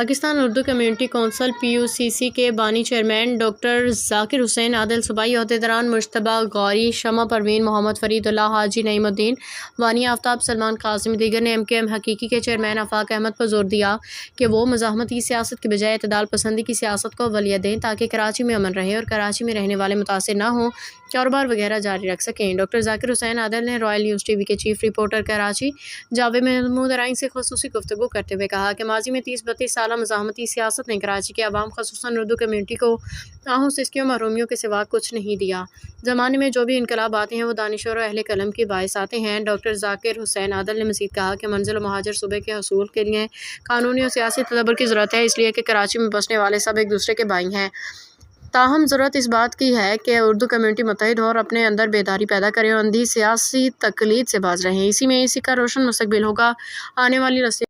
Pakistan Urdu community council PUCC کے بانی chairman doctor ذاکر حسین عادل، صوبائی عہدیداران مجتبیٰ غوری، شمع پروین، محمد فرید اللہ، حاجی نعیم الدین، بانی آفتاب سلمان قاسمی دیگر نے MKM حقیقی کے چیئرمین آفاق احمد پر زور دیا کہ وہ مزاحمتی سیاست کے بجائے اعتدال پسندی کی سیاست کو اولویت دیں تاکہ کراچی میں امن رہے اور کراچی میں رہنے والے متاثر نہ ہوں، کاروبار وغیرہ جاری رکھ سکیں۔ ڈاکٹر ذاکر حسین عادل نے رائل نیوز TV کے چیف رپورٹر کراچی جاوید محمود ارائیں سے خصوصی گفتگو کرتے ہوئے کہا کہ ماضی میں 30-32 سالہ مزاحمتی سیاست نے کراچی کے عوام خصوصاً اردو کمیونٹی کو آہوں سسکیوں محرومیوں کے سوا کچھ نہیں دیا۔ زمانے میں جو بھی انقلاب آتے ہیں وہ دانشور و اہل قلم کے باعث آتے ہیں۔ ڈاکٹر ذاکر حسین عادل نے مزید کہا کہ منزل و مہاجر صوبے کے حصول کے لیے قانونی اور سیاسی تدابیر کی ضرورت ہے، اس لیے کہ کراچی میں بسنے والے سب ایک دوسرے کے بھائی ہیں۔ تاہم ضرورت اس بات کی ہے کہ اردو کمیونٹی متحد ہو اور اپنے اندر بیداری پیدا کرے اور اندھی سیاسی تقلید سے باز رہیں۔ اسی میں اسی کا روشن مستقبل ہوگا۔ آنے والی